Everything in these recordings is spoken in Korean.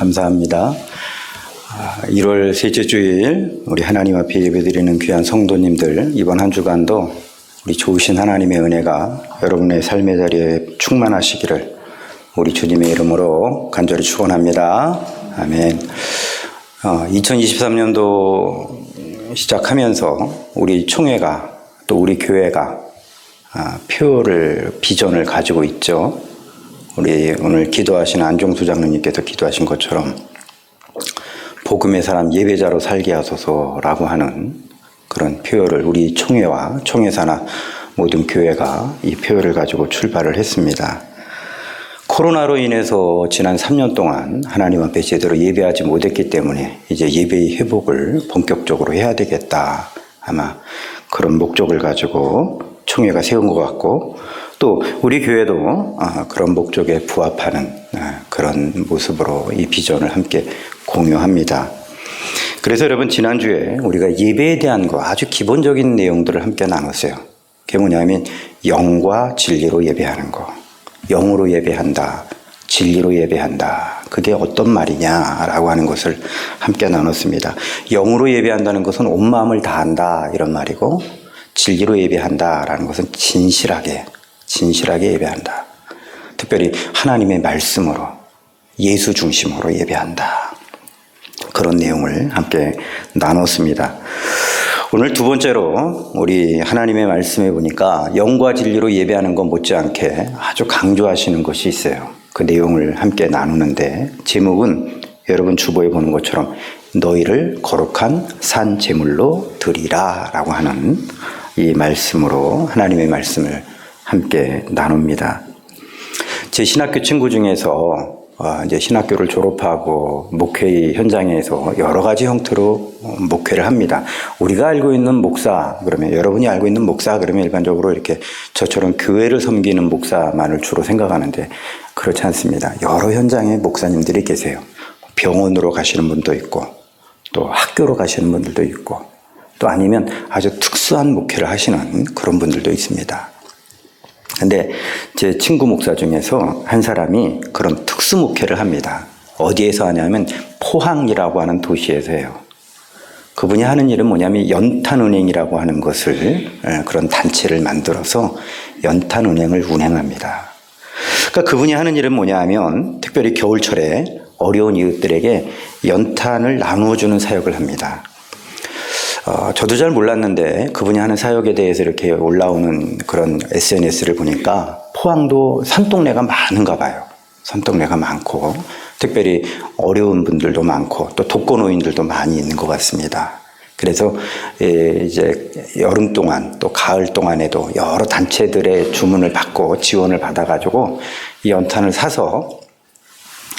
감사합니다. 1월 셋째 주일 우리 하나님 앞에 예배드리는 귀한 성도님들, 이번 한 주간도 우리 좋으신 하나님의 은혜가 여러분의 삶의 자리에 충만하시기를 우리 주님의 이름으로 간절히 축원합니다. 아멘. 2023년도 시작하면서 우리 총회가 또 우리 교회가 비전을 가지고 있죠. 우리 오늘 기도하신 안종수 장로님께서 기도하신 것처럼 복음의 사람 예배자로 살게 하소서라고 하는 그런 표어를 우리 총회와 총회사나 모든 교회가 이 표어를 가지고 출발을 했습니다. 코로나로 인해서 지난 3년 동안 하나님 앞에 제대로 예배하지 못했기 때문에 이제 예배의 회복을 본격적으로 해야 되겠다. 아마 그런 목적을 가지고 총회가 세운 것 같고, 또 우리 교회도 그런 목적에 부합하는 그런 모습으로 이 비전을 함께 공유합니다. 그래서 여러분, 지난주에 우리가 예배에 대한 거 아주 기본적인 내용들을 함께 나눴어요. 그게 뭐냐면 영과 진리로 예배하는 거. 영으로 예배한다, 진리로 예배한다. 그게 어떤 말이냐라고 하는 것을 함께 나눴습니다. 영으로 예배한다는 것은 온 마음을 다한다 이런 말이고, 진리로 예배한다라는 것은 진실하게 예배한다. 특별히 하나님의 말씀으로, 예수 중심으로 예배한다. 그런 내용을 함께 나눴습니다. 오늘 두 번째로 우리 하나님의 말씀에 보니까 영과 진리로 예배하는 것 못지않게 아주 강조하시는 것이 있어요. 그 내용을 함께 나누는데, 제목은 여러분 주보에 보는 것처럼 너희를 거룩한 산 제물로 드리라 라고 하는 이 말씀으로 하나님의 말씀을 함께 나눕니다. 제 신학교 친구 중에서 이제 신학교를 졸업하고 목회 현장에서 여러 가지 형태로 목회를 합니다. 우리가 알고 있는 목사, 그러면 여러분이 알고 있는 목사, 그러면 일반적으로 이렇게 저처럼 교회를 섬기는 목사만을 주로 생각하는데 그렇지 않습니다. 여러 현장에 목사님들이 계세요. 병원으로 가시는 분도 있고, 또 학교로 가시는 분들도 있고, 또 아니면 아주 특수한 목회를 하시는 그런 분들도 있습니다. 근데 제 친구 목사 중에서 한 사람이 그런 특수 목회를 합니다. 어디에서 하냐면 포항이라고 하는 도시에서 해요. 그분이 하는 일은 뭐냐면 연탄은행이라고 하는 것을, 그런 단체를 만들어서 연탄은행을 운행합니다. 그러니까 그분이 하는 일은 뭐냐면 특별히 겨울철에 어려운 이웃들에게 연탄을 나누어주는 사역을 합니다. 저도 잘 몰랐는데 그분이 하는 사역에 대해서 이렇게 올라오는 그런 SNS를 보니까 포항도 산동네가 많은가 봐요. 산동네가 많고, 특별히 어려운 분들도 많고, 또 독거노인들도 많이 있는 것 같습니다. 그래서 이제 여름 동안 또 가을 동안에도 여러 단체들의 주문을 받고 지원을 받아가지고 이 연탄을 사서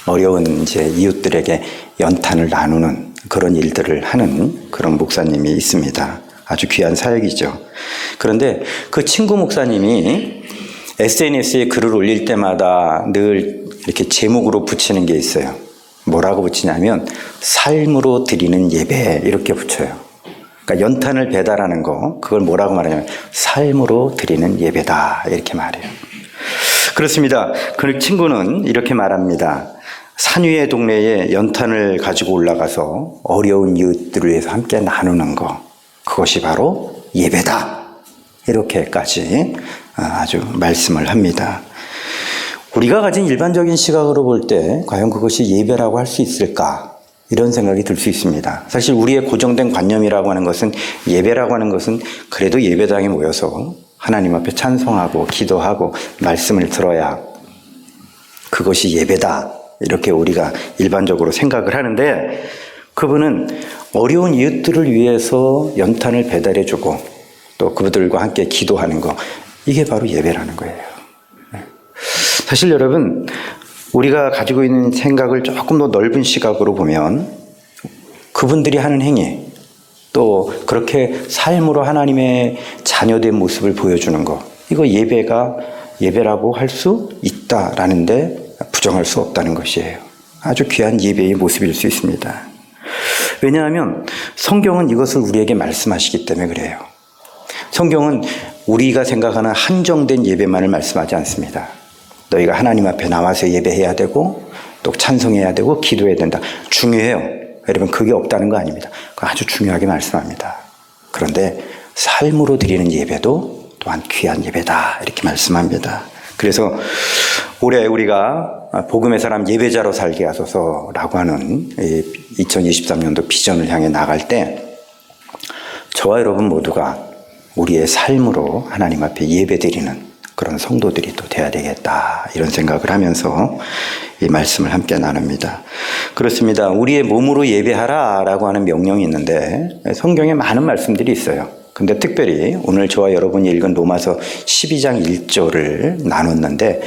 어려운 이제 이웃들에게 연탄을 나누는 그런 일들을 하는 그런 목사님이 있습니다. 아주 귀한 사역이죠. 그런데 그 친구 목사님이 SNS에 글을 올릴 때마다 늘 이렇게 제목으로 붙이는 게 있어요. 뭐라고 붙이냐면 삶으로 드리는 예배, 이렇게 붙여요. 그러니까 연탄을 배달하는 거, 그걸 뭐라고 말하냐면 삶으로 드리는 예배다, 이렇게 말해요. 그렇습니다. 그 친구는 이렇게 말합니다. 산 위의 동네에 연탄을 가지고 올라가서 어려운 이웃들을 위해서 함께 나누는 거, 그것이 바로 예배다. 이렇게까지 아주 말씀을 합니다. 우리가 가진 일반적인 시각으로 볼 때 과연 그것이 예배라고 할 수 있을까? 이런 생각이 들 수 있습니다. 사실 우리의 고정된 관념이라고 하는 것은, 예배라고 하는 것은 그래도 예배당에 모여서 하나님 앞에 찬송하고 기도하고 말씀을 들어야 그것이 예배다, 이렇게 우리가 일반적으로 생각을 하는데, 그분은 어려운 이웃들을 위해서 연탄을 배달해주고 또 그들과 함께 기도하는 거, 이게 바로 예배라는 거예요. 사실 여러분, 우리가 가지고 있는 생각을 조금 더 넓은 시각으로 보면 그분들이 하는 행위, 또 그렇게 삶으로 하나님의 자녀된 모습을 보여주는 거, 이거 예배라고 할 수 있다라는데 부정할 수 없다는 것이에요. 아주 귀한 예배의 모습일 수 있습니다. 왜냐하면 성경은 이것을 우리에게 말씀하시기 때문에 그래요. 성경은 우리가 생각하는 한정된 예배만을 말씀하지 않습니다. 너희가 하나님 앞에 나와서 예배해야 되고, 또 찬송해야 되고 기도해야 된다. 중요해요. 여러분 그게 없다는 거 아닙니다. 그거 아주 중요하게 말씀합니다. 그런데 삶으로 드리는 예배도 또한 귀한 예배다 이렇게 말씀합니다. 그래서 올해 우리가 복음의 사람 예배자로 살게 하소서라고 하는 2023년도 비전을 향해 나갈 때 저와 여러분 모두가 우리의 삶으로 하나님 앞에 예배드리는 그런 성도들이 또 돼야 되겠다 이런 생각을 하면서 이 말씀을 함께 나눕니다. 그렇습니다. 우리의 몸으로 예배하라 라고 하는 명령이 있는데 성경에 많은 말씀들이 있어요. 근데 특별히 오늘 저와 여러분이 읽은 로마서 12장 1절을 나눴는데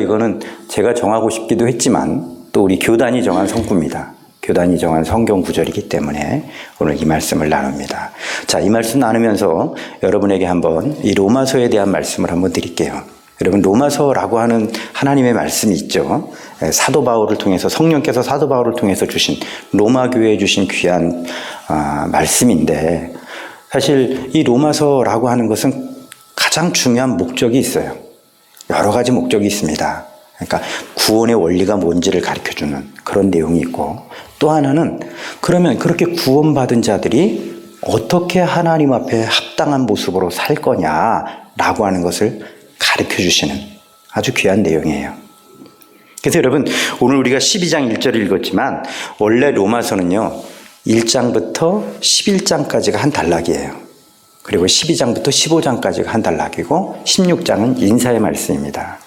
이거는 제가 정하고 싶기도 했지만 또 우리 교단이 정한 성구입니다. 교단이 정한 성경 구절이기 때문에 오늘 이 말씀을 나눕니다. 자, 이 말씀 나누면서 여러분에게 한번 이 로마서에 대한 말씀을 한번 드릴게요. 여러분 로마서라고 하는 하나님의 말씀이 있죠. 사도 바울을 통해서 성령께서 사도 바울을 통해서 주신 로마 교회에 주신 귀한 말씀인데 사실 이 로마서라고 하는 것은 가장 중요한 목적이 있어요. 여러 가지 목적이 있습니다. 그러니까 구원의 원리가 뭔지를 가르쳐주는 그런 내용이 있고 또 하나는 그러면 그렇게 구원받은 자들이 어떻게 하나님 앞에 합당한 모습으로 살 거냐라고 하는 것을 가르쳐주시는 아주 귀한 내용이에요. 그래서 여러분 오늘 우리가 12장 1절을 읽었지만 원래 로마서는요 1장부터 11장까지가 한 단락이에요. 그리고 12장부터 15장까지가 한 단락이고 16장은 인사의 말씀입니다.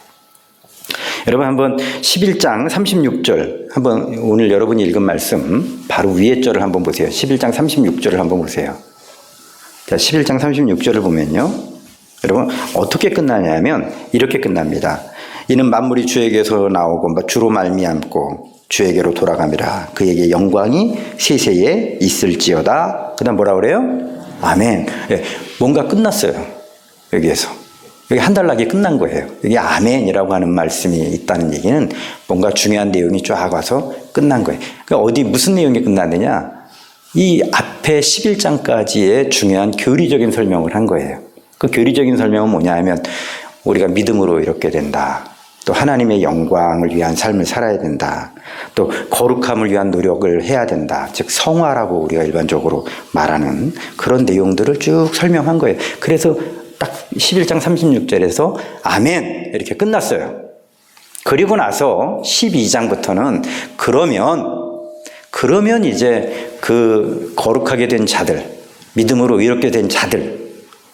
여러분 한번 11장 36절 한번 오늘 여러분이 읽은 말씀 바로 위에 절을 한번 보세요. 11장 36절을 한번 보세요. 자, 11장 36절을 보면요. 여러분 어떻게 끝나냐면 이렇게 끝납니다. 이는 만물이 주에게서 나오고 주로 말미암고 주에게로 돌아감이라. 그에게 영광이 세세에 있을지어다. 그 다음 뭐라 그래요? 아멘. 네, 뭔가 끝났어요. 여기에서. 여기 한 단락이 끝난 거예요. 여기 아멘이라고 하는 말씀이 있다는 얘기는 뭔가 중요한 내용이 쫙 와서 끝난 거예요. 그러니까 어디 무슨 내용이 끝났느냐? 이 앞에 11장까지의 중요한 교리적인 설명을 한 거예요. 그 교리적인 설명은 뭐냐 하면 우리가 믿음으로 이렇게 된다. 또 하나님의 영광을 위한 삶을 살아야 된다. 또 거룩함을 위한 노력을 해야 된다. 즉 성화라고 우리가 일반적으로 말하는 그런 내용들을 쭉 설명한 거예요. 그래서 딱 11장 36절에서 아멘 이렇게 끝났어요. 그리고 나서 12장부터는 그러면 이제 그 거룩하게 된 자들, 믿음으로 이렇게 된 자들,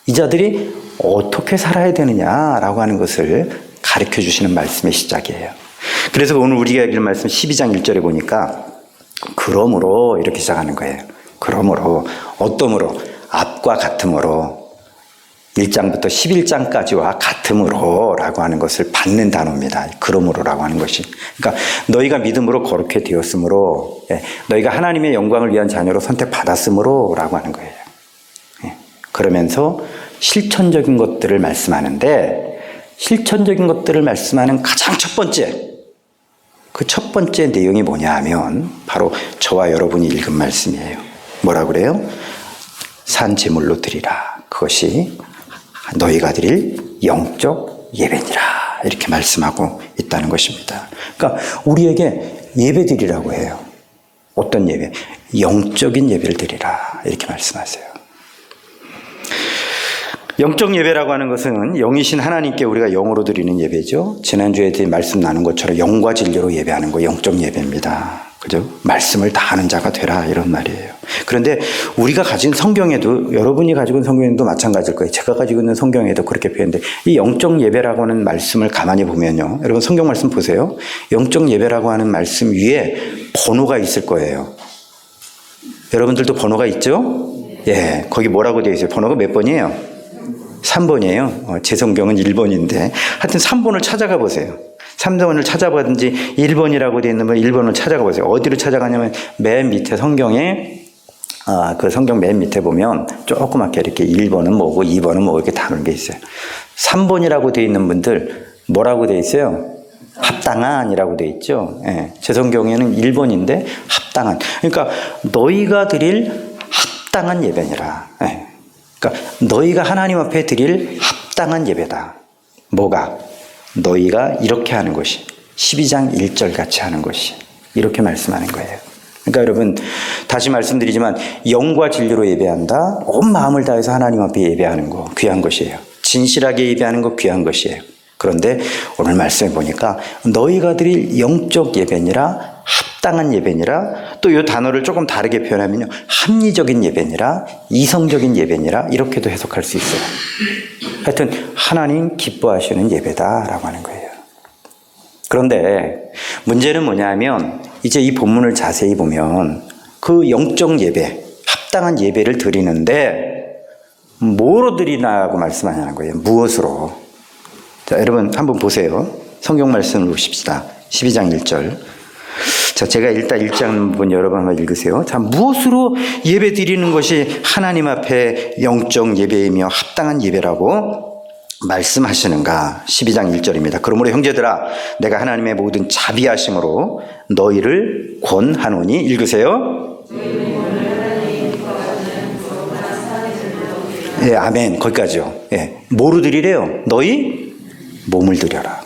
이 자들이 어떻게 살아야 되느냐라고 하는 것을 가르쳐 주시는 말씀의 시작이에요. 그래서 오늘 우리가 읽은 말씀 12장 1절에 보니까 그러므로 이렇게 시작하는 거예요. 그러므로 어떠므로 앞과 같음으로 1장부터 11장까지와 같음으로 라고 하는 것을 받는 단어입니다. 그러므로라고 하는 것이. 그러니까 너희가 믿음으로 거룩해 되었으므로 너희가 하나님의 영광을 위한 자녀로 선택받았으므로 라고 하는 거예요. 그러면서 실천적인 것들을 말씀하는데 실천적인 것들을 말씀하는 가장 첫 번째 그 첫 번째 내용이 뭐냐 하면 바로 저와 여러분이 읽은 말씀이에요. 뭐라 그래요? 산 제물로 드리라. 그것이 너희가 드릴 영적 예배니라. 이렇게 말씀하고 있다는 것입니다. 그러니까 우리에게 예배 드리라고 해요. 어떤 예배? 영적인 예배를 드리라. 이렇게 말씀하세요. 영적 예배라고 하는 것은 영이신 하나님께 우리가 영으로 드리는 예배죠. 지난주에 말씀 나눈 것처럼 영과 진리로 예배하는 거 영적 예배입니다. 그죠? 말씀을 다 아는 자가 되라 이런 말이에요. 그런데 우리가 가진 성경에도 여러분이 가지고 있는 성경에도 마찬가지일 거예요. 제가 가지고 있는 성경에도 그렇게 표현돼. 이 영적 예배라고 하는 말씀을 가만히 보면요. 여러분 성경 말씀 보세요. 영적 예배라고 하는 말씀 위에 번호가 있을 거예요. 여러분들도 번호가 있죠? 예, 거기 뭐라고 되어 있어요? 번호가 몇 번이에요? 3번이에요. 제 성경은 1번인데 하여튼 3번을 찾아가 보세요. 3번을 찾아보든지 1번이라고 되어 있는 분 1번을 찾아가 보세요. 어디로 찾아가냐면 맨 밑에 성경에 그 성경 맨 밑에 보면 조그맣게 이렇게 1번은 뭐고 2번은 뭐고 이렇게 다른 게 있어요. 3번이라고 되어 있는 분들 뭐라고 되어 있어요? 합당한이라고 되어 있죠. 예, 제 성경에는 1번인데 합당한. 그러니까 너희가 드릴 합당한 예배니라. 예. 그러니까 너희가 하나님 앞에 드릴 합당한 예배다. 뭐가? 너희가 이렇게 하는 것이 12장 1절 같이 하는 것이 이렇게 말씀하는 거예요. 그러니까 여러분 다시 말씀드리지만 영과 진리로 예배한다. 온 마음을 다해서 하나님 앞에 예배하는 거 귀한 것이에요. 진실하게 예배하는 거 귀한 것이에요. 그런데 오늘 말씀해 보니까 너희가 드릴 영적 예배니라 합당한 예배니라 또 이 단어를 조금 다르게 표현하면요. 합리적인 예배니라 이성적인 예배니라 이렇게도 해석할 수 있어요. 하여튼 하나님 기뻐하시는 예배다라고 하는 거예요. 그런데 문제는 뭐냐면 이제 이 본문을 자세히 보면 그 영적 예배, 합당한 예배를 드리는데 뭐로 드리나고 말씀하냐는 거예요. 무엇으로? 자, 여러분 한번 보세요. 성경 말씀을 보십시다. 12장 1절. 자, 제가 일단 1장 한번 여러분 한번 읽으세요. 자, 무엇으로 예배 드리는 것이 하나님 앞에 영적 예배이며 합당한 예배라고 말씀하시는가? 12장 1절입니다. 그러므로 형제들아 내가 하나님의 모든 자비하심으로 너희를 권하노니 읽으세요. 예, 아멘. 거기까지요. 예, 뭐로 드리래요? 너희 몸을 드려라.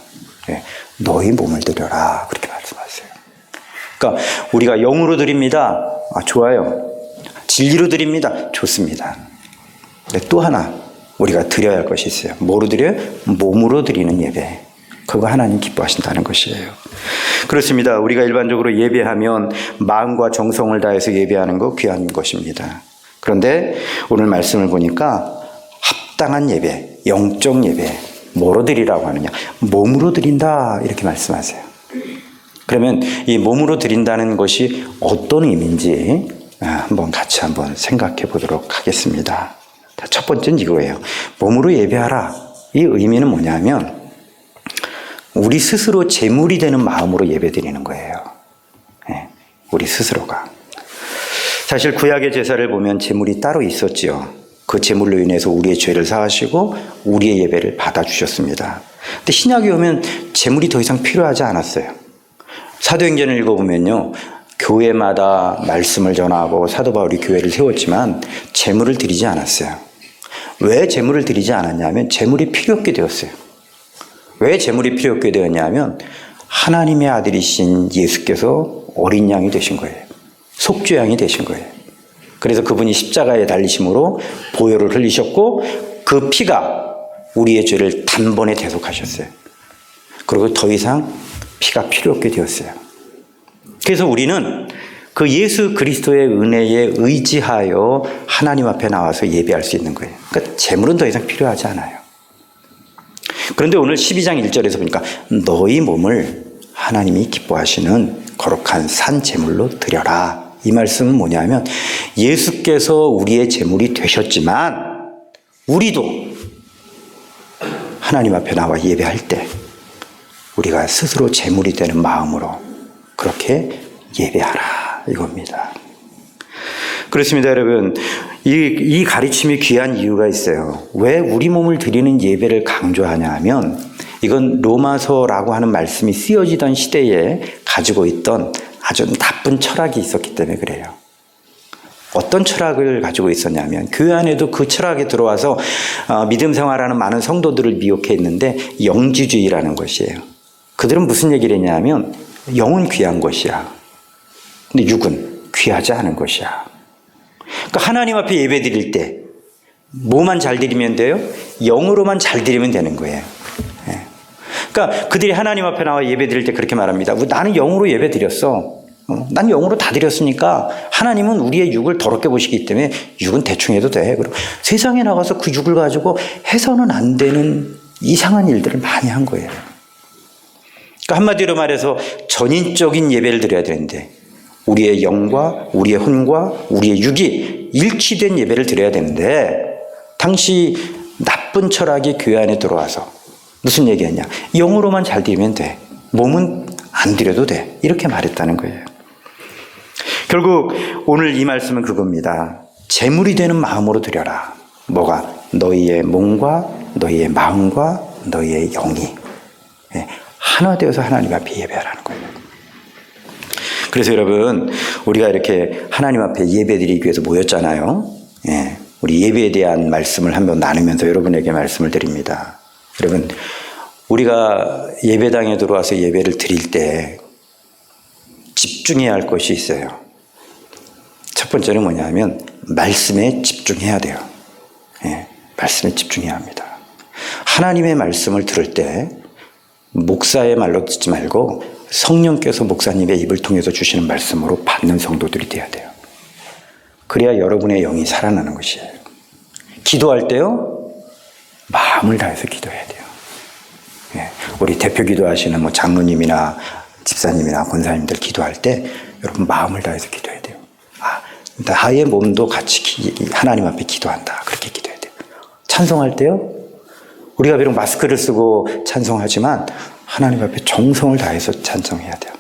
예, 너희 몸을 드려라. 그렇게 말씀하세요. 그러니까 우리가 영으로 드립니다. 아, 좋아요. 진리로 드립니다. 좋습니다. 근데 또 하나 우리가 드려야 할 것이 있어요. 뭐로 드려요? 몸으로 드리는 예배. 그거 하나님 기뻐하신다는 것이에요. 그렇습니다. 우리가 일반적으로 예배하면 마음과 정성을 다해서 예배하는 거 귀한 것입니다. 그런데 오늘 말씀을 보니까 합당한 예배, 영적 예배, 뭐로 드리라고 하느냐? 몸으로 드린다 이렇게 말씀하세요. 그러면 이 몸으로 드린다는 것이 어떤 의미인지 한번 같이 한번 생각해 보도록 하겠습니다. 첫 번째는 이거예요. 몸으로 예배하라. 이 의미는 뭐냐면 우리 스스로 제물이 되는 마음으로 예배드리는 거예요. 네, 우리 스스로가. 사실 구약의 제사를 보면 제물이 따로 있었지요. 그 제물로 인해서 우리의 죄를 사하시고 우리의 예배를 받아주셨습니다. 근데 신약에 오면 제물이 더 이상 필요하지 않았어요. 사도행전을 읽어보면요. 교회마다 말씀을 전하고 사도 바울이 교회를 세웠지만 제물을 드리지 않았어요. 왜 제물을 드리지 않았냐면 제물이 필요 없게 되었어요. 왜 제물이 필요 없게 되었냐면 하나님의 아들이신 예수께서 어린 양이 되신 거예요. 속죄양이 되신 거예요. 그래서 그분이 십자가에 달리심으로 보혈을 흘리셨고 그 피가 우리의 죄를 단번에 대속하셨어요. 그리고 더 이상 피가 필요 없게 되었어요. 그래서 우리는 그 예수 그리스도의 은혜에 의지하여 하나님 앞에 나와서 예배할 수 있는 거예요. 그러니까 제물은 더 이상 필요하지 않아요. 그런데 오늘 12장 1절에서 보니까 너희 몸을 하나님이 기뻐하시는 거룩한 산 제물로 드려라. 이 말씀은 뭐냐면 예수께서 우리의 제물이 되셨지만 우리도 하나님 앞에 나와 예배할 때 우리가 스스로 제물이 되는 마음으로 그렇게 예배하라 이겁니다. 그렇습니다, 여러분. 이 가르침이 귀한 이유가 있어요. 왜 우리 몸을 드리는 예배를 강조하냐 하면 이건 로마서라고 하는 말씀이 쓰여지던 시대에 가지고 있던 아주 나쁜 철학이 있었기 때문에 그래요. 어떤 철학을 가지고 있었냐면 교회 안에도 그 철학에 들어와서 믿음 생활하는 많은 성도들을 미혹해 있는데 영지주의라는 것이에요. 그들은 무슨 얘기를 했냐면 영은 귀한 것이야. 근데 육은 귀하지 않은 것이야. 그러니까 하나님 앞에 예배 드릴 때 뭐만 잘 드리면 돼요? 영으로만 잘 드리면 되는 거예요. 그러니까 그들이 하나님 앞에 나와 예배 드릴 때 그렇게 말합니다. 나는 영으로 예배 드렸어. 난 영으로 다 드렸으니까 하나님은 우리의 육을 더럽게 보시기 때문에 육은 대충 해도 돼. 그리고 세상에 나가서 그 육을 가지고 해서는 안 되는 이상한 일들을 많이 한 거예요. 그러니까 한마디로 말해서 전인적인 예배를 드려야 되는데 우리의 영과 우리의 혼과 우리의 육이 일치된 예배를 드려야 되는데 당시 나쁜 철학이 교회 안에 들어와서 무슨 얘기했냐? 영으로만 잘 드리면 돼. 몸은 안 드려도 돼. 이렇게 말했다는 거예요. 결국 오늘 이 말씀은 그겁니다. 제물이 되는 마음으로 드려라. 뭐가? 너희의 몸과 너희의 마음과 너희의 영이 하나 되어서 하나님 앞에 예배하라는 거예요. 그래서 여러분 우리가 이렇게 하나님 앞에 예배드리기 위해서 모였잖아요. 우리 예배에 대한 말씀을 한번 나누면서 여러분에게 말씀을 드립니다. 여러분 우리가 예배당에 들어와서 예배를 드릴 때 집중해야 할 것이 있어요. 첫 번째는 뭐냐면 말씀에 집중해야 돼요. 예, 말씀에 집중해야 합니다. 하나님의 말씀을 들을 때 목사의 말로 듣지 말고 성령께서 목사님의 입을 통해서 주시는 말씀으로 받는 성도들이 돼야 돼요. 그래야 여러분의 영이 살아나는 것이에요. 기도할 때요, 마음을 다해서 기도해야 돼요. 예, 우리 대표 기도하시는 뭐 장로님이나 집사님이나 권사님들 기도할 때 여러분 마음을 다해서 기도해야 돼요. 나의 몸도 같이 하나님 앞에 기도한다. 그렇게 기도해야 돼요. 찬송할 때요, 우리가 비록 마스크를 쓰고 찬송하지만 하나님 앞에 정성을 다해서 찬송해야 돼요.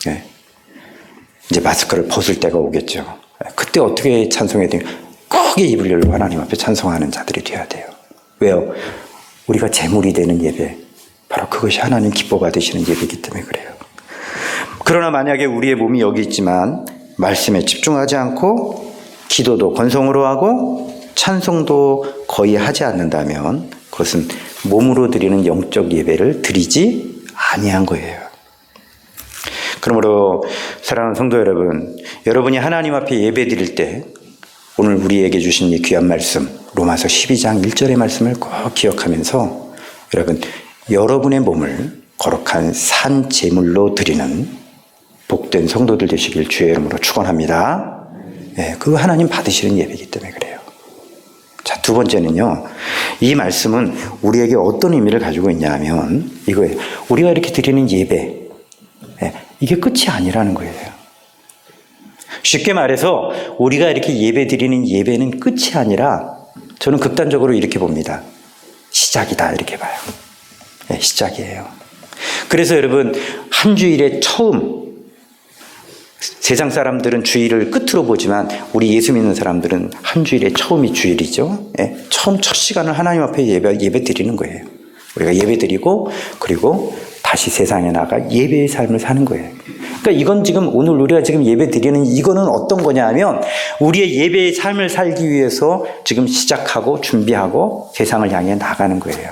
예. 이제 마스크를 벗을 때가 오겠죠. 그때 어떻게 찬송해야 돼요? 크게 입을 열고 하나님 앞에 찬송하는 자들이 돼야 돼요. 왜요? 우리가 제물이 되는 예배, 바로 그것이 하나님 기뻐 받으시는 예배이기 때문에 그래요. 그러나 만약에 우리의 몸이 여기 있지만 말씀에 집중하지 않고 기도도 건성으로 하고 찬송도 거의 하지 않는다면 그것은 몸으로 드리는 영적 예배를 드리지 아니한 거예요. 그러므로 사랑하는 성도 여러분, 여러분이 하나님 앞에 예배 드릴 때 오늘 우리에게 주신 이 귀한 말씀, 로마서 12장 1절의 말씀을 꼭 기억하면서 여러분, 여러분의 몸을 거룩한 산 제물로 드리는 복된 성도들 되시길 주의 이름으로 축원합니다. 네, 그거 하나님 받으시는 예배이기 때문에 그래요. 자, 두 번째는요, 이 말씀은 우리에게 어떤 의미를 가지고 있냐 하면 이거예요. 우리가 이렇게 드리는 예배, 이게 끝이 아니라는 거예요. 쉽게 말해서 우리가 이렇게 예배 드리는 예배는 끝이 아니라 저는 극단적으로 이렇게 봅니다. 시작이다, 이렇게 봐요. 네, 시작이에요. 그래서 여러분, 한 주일에 처음, 세상 사람들은 주일을 끝으로 보지만 우리 예수 믿는 사람들은 한 주일에 처음이 주일이죠. 예, 처음 첫 시간을 하나님 앞에 예배 드리는 거예요. 우리가 예배 드리고 그리고 다시 세상에 나가 예배의 삶을 사는 거예요. 그러니까 이건 지금 오늘 우리가 지금 예배 드리는 이거는 어떤 거냐 하면 우리의 예배의 삶을 살기 위해서 지금 시작하고 준비하고 세상을 향해 나가는 거예요.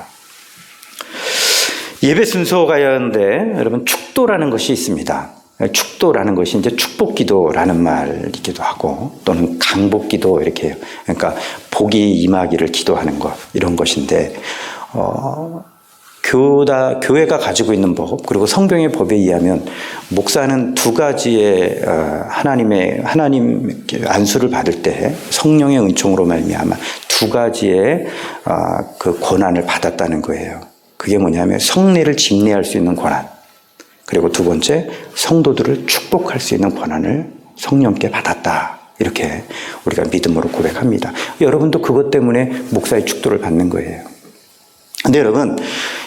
예배 순서가 있는데 여러분, 축도라는 것이 있습니다. 축도라는 것이 이제 축복기도라는 말이기도 하고 또는 강복기도 이렇게 해요. 그러니까 복이 임하기를 기도하는 것, 이런 것인데 교회가 가지고 있는 법, 그리고 성경의 법에 의하면 목사는 두 가지의 하나님 안수를 받을 때 성령의 은총으로 말미암아 두 가지의 그 권한을 받았다는 거예요. 그게 뭐냐면 성례를 집례할 수 있는 권한, 그리고 두 번째, 성도들을 축복할 수 있는 권한을 성령께 받았다. 이렇게 우리가 믿음으로 고백합니다. 여러분도 그것 때문에 목사의 축도를 받는 거예요. 근데 여러분,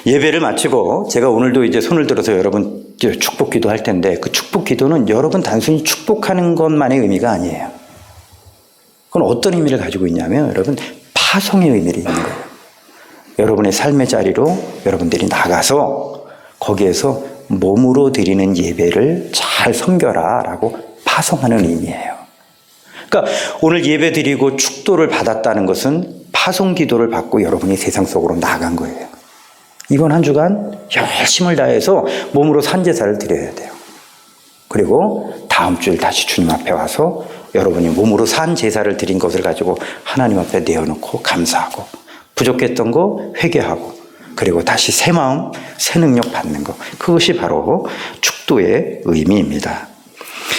예배를 마치고 제가 오늘도 이제 손을 들어서 여러분 축복 기도할 텐데 그 축복 기도는 여러분 단순히 축복하는 것만의 의미가 아니에요. 그건 어떤 의미를 가지고 있냐면 여러분, 파송의 의미를 있는 거예요. 여러분의 삶의 자리로 여러분들이 나가서 거기에서 몸으로 드리는 예배를 잘 섬겨라 라고 파송하는 의미예요. 그러니까 오늘 예배 드리고 축도를 받았다는 것은 파송 기도를 받고 여러분이 세상 속으로 나간 거예요. 이번 한 주간 열심을 다해서 몸으로 산제사를 드려야 돼요. 그리고 다음 주일 다시 주님 앞에 와서 여러분이 몸으로 산 제사를 드린 것을 가지고 하나님 앞에 내어놓고 감사하고 부족했던 거 회개하고 그리고 다시 새 마음, 새 능력 받는 것. 그것이 바로 축도의 의미입니다.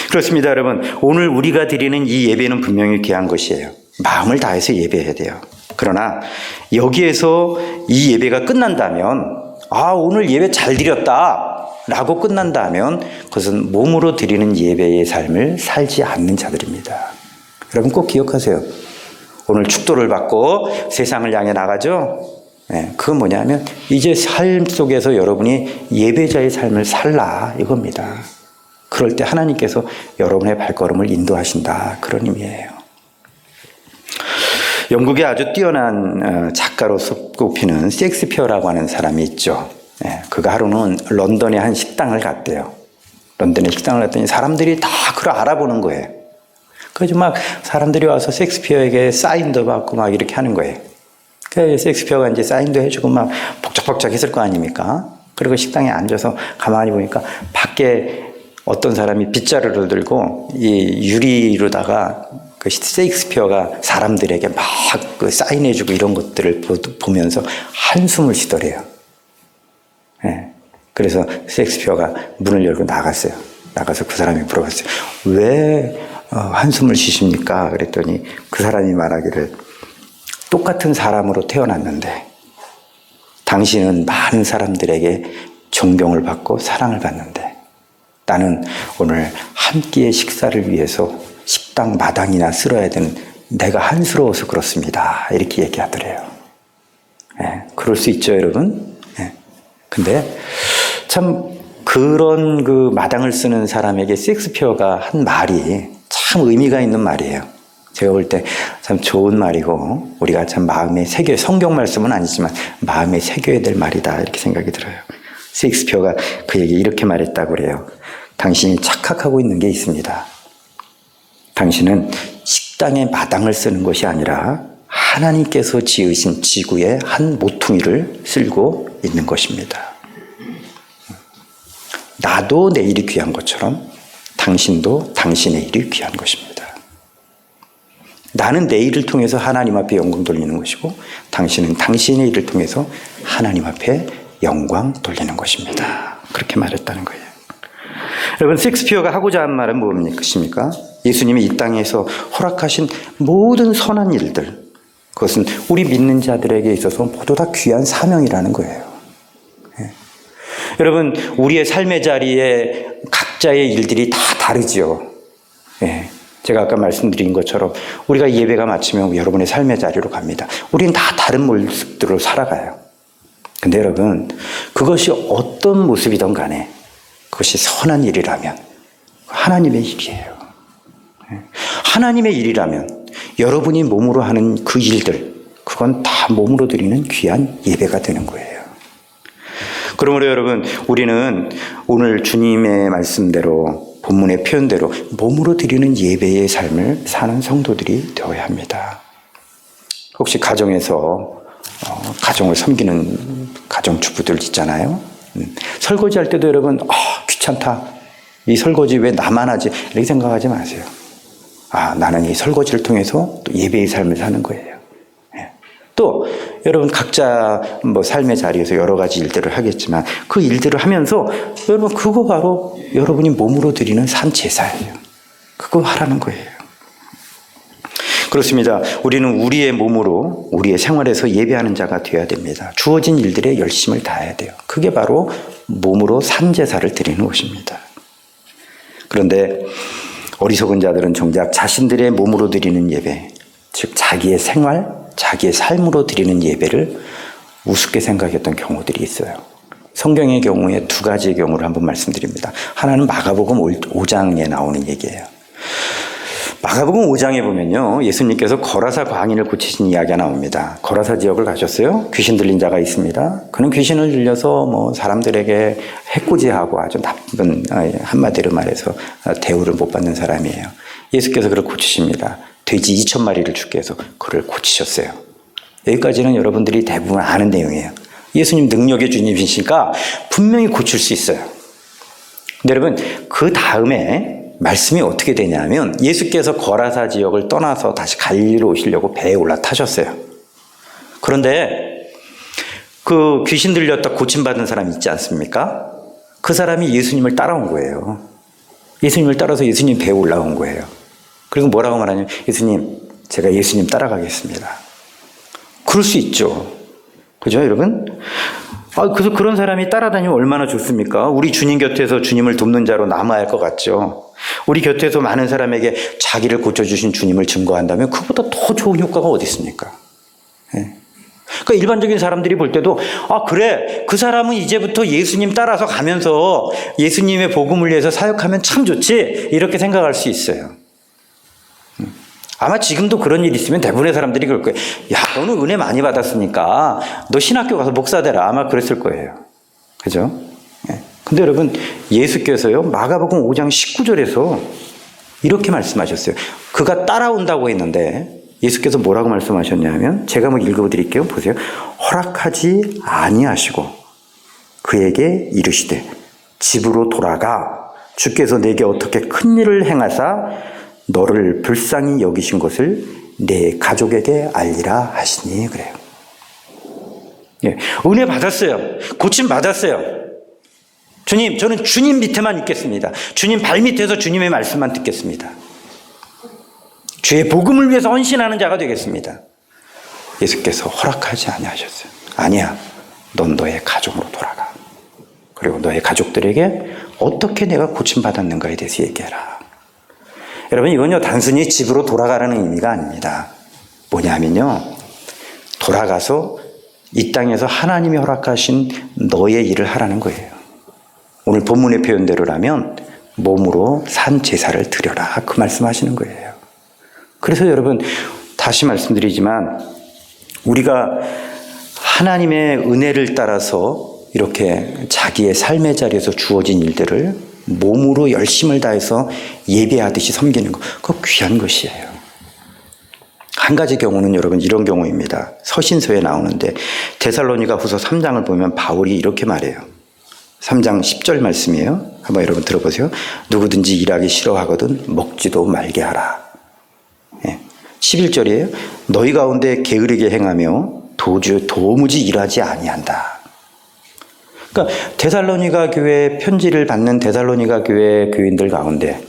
그렇습니다, 여러분. 오늘 우리가 드리는 이 예배는 분명히 귀한 것이에요. 마음을 다해서 예배해야 돼요. 그러나 여기에서 이 예배가 끝난다면 오늘 예배 잘 드렸다 라고 끝난다면 그것은 몸으로 드리는 예배의 삶을 살지 않는 자들입니다. 여러분 꼭 기억하세요. 오늘 축도를 받고 세상을 향해 나가죠. 네, 그건 뭐냐면 이제 삶 속에서 여러분이 예배자의 삶을 살라 이겁니다. 그럴 때 하나님께서 여러분의 발걸음을 인도하신다, 그런 의미예요. 영국의 아주 뛰어난 작가로 꼽히는 셰익스피어라고 하는 사람이 있죠. 네, 그가 하루는 런던의 한 식당을 갔대요. 런던의 식당을 갔더니 사람들이 다 그걸 알아보는 거예요. 그래서 막 사람들이 와서 셰익스피어에게 사인도 받고 막 이렇게 하는 거예요. 셰익스피어가 이제 사인도 해주고 막 복작복작 했을 거 아닙니까? 그리고 식당에 앉아서 가만히 보니까 밖에 어떤 사람이 빗자루를 들고 이 유리로다가 그 셰익스피어가 사람들에게 막 그 사인해주고 이런 것들을 보면서 한숨을 쉬더래요. 네. 그래서 셰익스피어가 문을 열고 나갔어요. 나가서 그 사람이 물어봤어요. 왜 한숨을 쉬십니까? 그랬더니 그 사람이 말하기를 똑같은 사람으로 태어났는데 당신은 많은 사람들에게 존경을 받고 사랑을 받는데 나는 오늘 한 끼의 식사를 위해서 식당 마당이나 쓸어야 되는 내가 한스러워서 그렇습니다. 이렇게 얘기하더래요. 네, 그럴 수 있죠, 여러분. 네. 근데 참 그런 그 마당을 쓰는 사람에게 셰익스피어가 한 말이 참 의미가 있는 말이에요. 제가 볼 때 참 좋은 말이고 우리가 참 마음에 새겨, 성경 말씀은 아니지만 마음에 새겨야 될 말이다 이렇게 생각이 들어요. 셰익스피어가 그에게 이렇게 말했다고 그래요. 당신이 착각하고 있는 게 있습니다. 당신은 식당에 마당을 쓰는 것이 아니라 하나님께서 지으신 지구의 한 모퉁이를 쓸고 있는 것입니다. 나도 내 일이 귀한 것처럼 당신도 당신의 일이 귀한 것입니다. 나는 내 일을 통해서 하나님 앞에 영광 돌리는 것이고 당신은 당신의 일을 통해서 하나님 앞에 영광 돌리는 것입니다. 그렇게 말했다는 거예요. 여러분, 셰익스피어가 하고자 한 말은 무엇입니까? 예수님이 이 땅에서 허락하신 모든 선한 일들, 그것은 우리 믿는 자들에게 있어서 모두 다 귀한 사명이라는 거예요. 예. 여러분, 우리의 삶의 자리에 각자의 일들이 다 다르지요. 예. 제가 아까 말씀드린 것처럼 우리가 예배가 마치면 여러분의 삶의 자리로 갑니다. 우리는 다 다른 모습들로 살아가요. 근데 여러분, 그것이 어떤 모습이든 간에 그것이 선한 일이라면 하나님의 일이에요. 하나님의 일이라면 여러분이 몸으로 하는 그 일들, 그건 다 몸으로 드리는 귀한 예배가 되는 거예요. 그러므로 여러분, 우리는 오늘 주님의 말씀대로 본문의 표현대로 몸으로 드리는 예배의 삶을 사는 성도들이 되어야 합니다. 혹시 가정에서 가정을 섬기는 가정주부들 있잖아요. 설거지할 때도 여러분 귀찮다. 이 설거지 왜 나만 하지? 이렇게 생각하지 마세요. 나는 이 설거지를 통해서 또 예배의 삶을 사는 거예요. 또 여러분 각자 뭐 삶의 자리에서 여러 가지 일들을 하겠지만 그 일들을 하면서 여러분 그거 바로 여러분이 몸으로 드리는 산 제사예요. 그거 하라는 거예요. 그렇습니다. 우리는 우리의 몸으로 우리의 생활에서 예배하는 자가 되어야 됩니다. 주어진 일들에 열심을 다해야 돼요. 그게 바로 몸으로 산 제사를 드리는 것입니다. 그런데 어리석은 자들은 정작 자신들의 몸으로 드리는 예배, 즉 자기의 생활, 자기의 삶으로 드리는 예배를 우습게 생각했던 경우들이 있어요. 성경의 경우에 두 가지의 경우를 한번 말씀드립니다. 하나는 마가복음 5장에 나오는 얘기예요. 마가복음 5장에 보면요, 예수님께서 거라사 광인을 고치신 이야기가 나옵니다. 거라사 지역을 가셨어요. 귀신 들린 자가 있습니다. 그는 귀신을 들려서 뭐 사람들에게 해코지하고 아주 나쁜, 한마디로 말해서 대우를 못 받는 사람이에요. 예수께서 그를 고치십니다. 돼지 2,000마리를 죽게 해서 그를 고치셨어요. 여기까지는 여러분들이 대부분 아는 내용이에요. 예수님 능력의 주님이시니까 분명히 고칠 수 있어요. 근데 여러분, 그 다음에 말씀이 어떻게 되냐면 예수께서 거라사 지역을 떠나서 다시 갈릴리로 오시려고 배에 올라타셨어요. 그런데 그 귀신 들렸다 고침받은 사람 있지 않습니까? 그 사람이 예수님을 따라온 거예요. 예수님을 따라서 예수님 배에 올라온 거예요. 그리고 뭐라고 말하냐면 예수님, 제가 예수님 따라가겠습니다. 그럴 수 있죠. 그죠, 여러분? 그래서 그런 사람이 따라다니면 얼마나 좋습니까? 우리 주님 곁에서 주님을 돕는 자로 남아야 할 것 같죠. 우리 곁에서 많은 사람에게 자기를 고쳐주신 주님을 증거한다면 그보다 더 좋은 효과가 어디 있습니까? 그러니까 일반적인 사람들이 볼 때도 그래, 그 사람은 이제부터 예수님 따라서 가면서 예수님의 복음을 위해서 사역하면 참 좋지, 이렇게 생각할 수 있어요. 아마 지금도 그런 일이 있으면 대부분의 사람들이 그럴 거예요. 야, 너는 은혜 많이 받았으니까 너 신학교 가서 목사 되라, 아마 그랬을 거예요. 그죠? 근데 여러분, 예수께서요, 마가복음 5장 19절에서 이렇게 말씀하셨어요. 그가 따라온다고 했는데 예수께서 뭐라고 말씀하셨냐면 제가 한번 읽어드릴게요. 보세요. 허락하지 아니하시고 그에게 이르시되 집으로 돌아가 주께서 내게 어떻게 큰 일을 행하사 너를 불쌍히 여기신 것을 내 가족에게 알리라 하시니 그래요. 예, 은혜 받았어요. 고침 받았어요. 주님, 저는 주님 밑에만 있겠습니다. 주님 발 밑에서 주님의 말씀만 듣겠습니다. 주의 복음을 위해서 헌신하는 자가 되겠습니다. 예수께서 허락하지 아니하셨어요. 아니야, 넌 너의 가족으로 돌아가. 그리고 너의 가족들에게 어떻게 내가 고침받았는가에 대해서 얘기해라. 여러분, 이건요 단순히 집으로 돌아가라는 의미가 아닙니다. 뭐냐면요, 돌아가서 이 땅에서 하나님이 허락하신 너의 일을 하라는 거예요. 오늘 본문의 표현대로라면 몸으로 산 제사를 드려라, 그 말씀하시는 거예요. 그래서 여러분, 다시 말씀드리지만 우리가 하나님의 은혜를 따라서 이렇게 자기의 삶의 자리에서 주어진 일들을 몸으로 열심을 다해서 예배하듯이 섬기는 것, 그거 귀한 것이에요. 한 가지 경우는 여러분 이런 경우입니다. 서신서에 나오는데 데살로니가 후서 3장을 보면 바울이 이렇게 말해요. 3장 10절 말씀이에요. 한번 여러분 들어보세요. 누구든지 일하기 싫어하거든 먹지도 말게 하라. 11절이에요. 너희 가운데 게으르게 행하며 도무지 일하지 아니한다. 그러니까 데살로니가 교회 편지를 받는 데살로니가 교회 교인들 가운데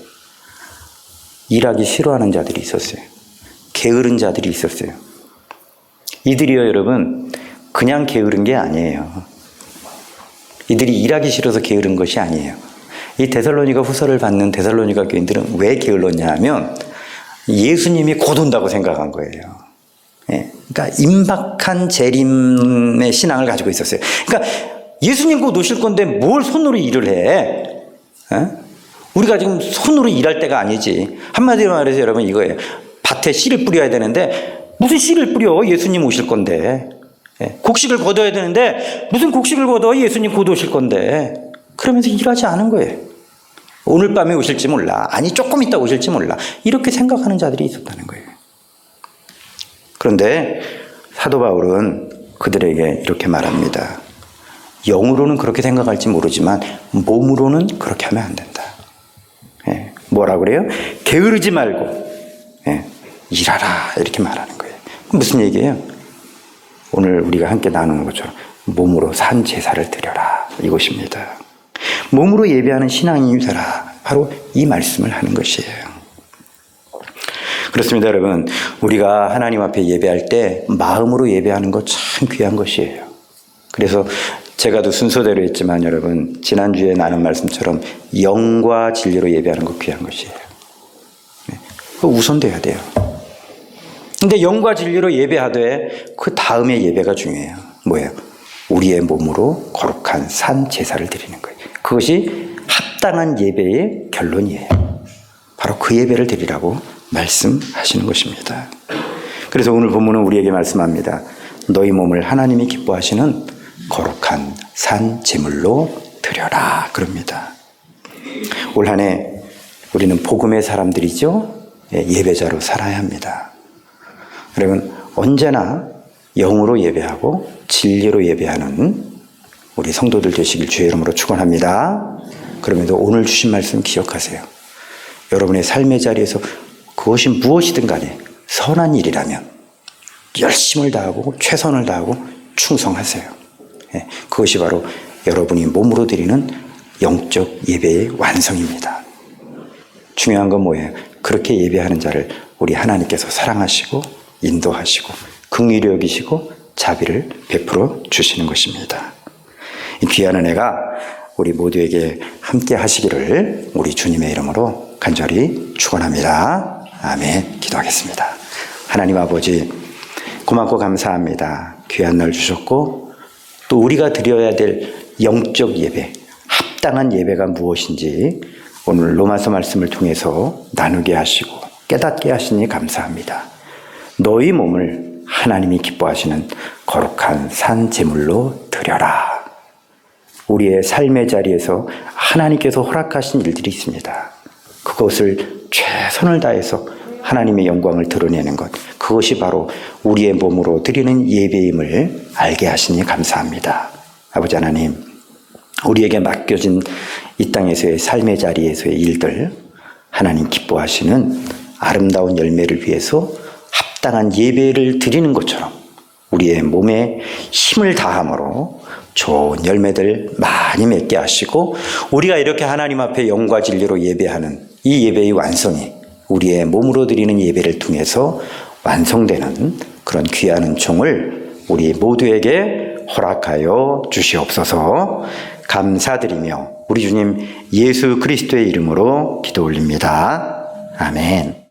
일하기 싫어하는 자들이 있었어요. 게으른 자들이 있었어요. 이들이요 여러분 그냥 게으른 게 아니에요. 이들이 일하기 싫어서 게으른 것이 아니에요. 이 데살로니가 후서를 받는 데살로니가 교인들은 왜 게을렀냐 하면 예수님이 곧 온다고 생각한 거예요. 그러니까 임박한 재림의 신앙을 가지고 있었어요. 그러니까 예수님 곧 오실 건데 뭘 손으로 일을 해? 우리가 지금 손으로 일할 때가 아니지. 한마디로 말해서 여러분 이거예요. 밭에 씨를 뿌려야 되는데 무슨 씨를 뿌려? 예수님 오실 건데. 곡식을 거둬야 되는데 무슨 곡식을 거둬? 예수님 곧 오실 건데. 그러면서 일하지 않은 거예요. 오늘 밤에 오실지 몰라. 아니 조금 있다 오실지 몰라. 이렇게 생각하는 자들이 있었다는 거예요. 그런데 사도 바울은 그들에게 이렇게 말합니다. 영으로는 그렇게 생각할지 모르지만 몸으로는 그렇게 하면 안 된다. 뭐라 그래요? 게으르지 말고 일하라 이렇게 말하는 거예요. 무슨 얘기예요? 오늘 우리가 함께 나누는 것처럼 몸으로 산 제사를 드려라 이것입니다. 몸으로 예배하는 신앙인이 되라. 바로 이 말씀을 하는 것이에요. 그렇습니다, 여러분. 우리가 하나님 앞에 예배할 때 마음으로 예배하는 것 참 귀한 것이에요. 그래서 제가도 순서대로 했지만 여러분, 지난주에 나눈 말씀처럼 영과 진리로 예배하는 것 귀한 것이에요. 그거 우선돼야 돼요. 근데 영과 진리로 예배하되 그 다음에 예배가 중요해요. 뭐예요? 우리의 몸으로 거룩한 산 제사를 드리는 거예요. 그것이 합당한 예배의 결론이에요. 바로 그 예배를 드리라고 말씀하시는 것입니다. 그래서 오늘 본문은 우리에게 말씀합니다. 너희 몸을 하나님이 기뻐하시는 거룩한 산 제물로 드려라 그럽니다. 올 한 해 우리는 복음의 사람들이죠. 예배자로 살아야 합니다. 여러분 언제나 영으로 예배하고 진리로 예배하는 우리 성도들 되시길 주의 이름으로 축원합니다. 그럼에도 오늘 주신 말씀 기억하세요. 여러분의 삶의 자리에서 그것이 무엇이든 간에 선한 일이라면 열심을 다하고 최선을 다하고 충성하세요. 그것이 바로 여러분이 몸으로 드리는 영적 예배의 완성입니다. 중요한 건 뭐예요? 그렇게 예배하는 자를 우리 하나님께서 사랑하시고 인도하시고 긍휼히 여기시고 자비를 베풀어 주시는 것입니다. 이 귀한 은혜가 우리 모두에게 함께 하시기를 우리 주님의 이름으로 간절히 축원합니다. 아멘. 기도하겠습니다. 하나님 아버지 고맙고 감사합니다. 귀한 날 주셨고 또 우리가 드려야 될 영적 예배, 합당한 예배가 무엇인지 오늘 로마서 말씀을 통해서 나누게 하시고 깨닫게 하시니 감사합니다. 너희 몸을 하나님이 기뻐하시는 거룩한 산 제물로 드려라. 우리의 삶의 자리에서 하나님께서 허락하신 일들이 있습니다. 그것을 최선을 다해서 하나님의 영광을 드러내는 것, 그것이 바로 우리의 몸으로 드리는 예배임을 알게 하시니 감사합니다. 아버지 하나님, 우리에게 맡겨진 이 땅에서의 삶의 자리에서의 일들, 하나님 기뻐하시는 아름다운 열매를 위해서 합당한 예배를 드리는 것처럼 우리의 몸에 힘을 다함으로 좋은 열매들 많이 맺게 하시고, 우리가 이렇게 하나님 앞에 영과 진리로 예배하는 이 예배의 완성이 우리의 몸으로 드리는 예배를 통해서 완성되는 그런 귀한 은총을 우리 모두에게 허락하여 주시옵소서. 감사드리며 우리 주님 예수 그리스도의 이름으로 기도 올립니다. 아멘.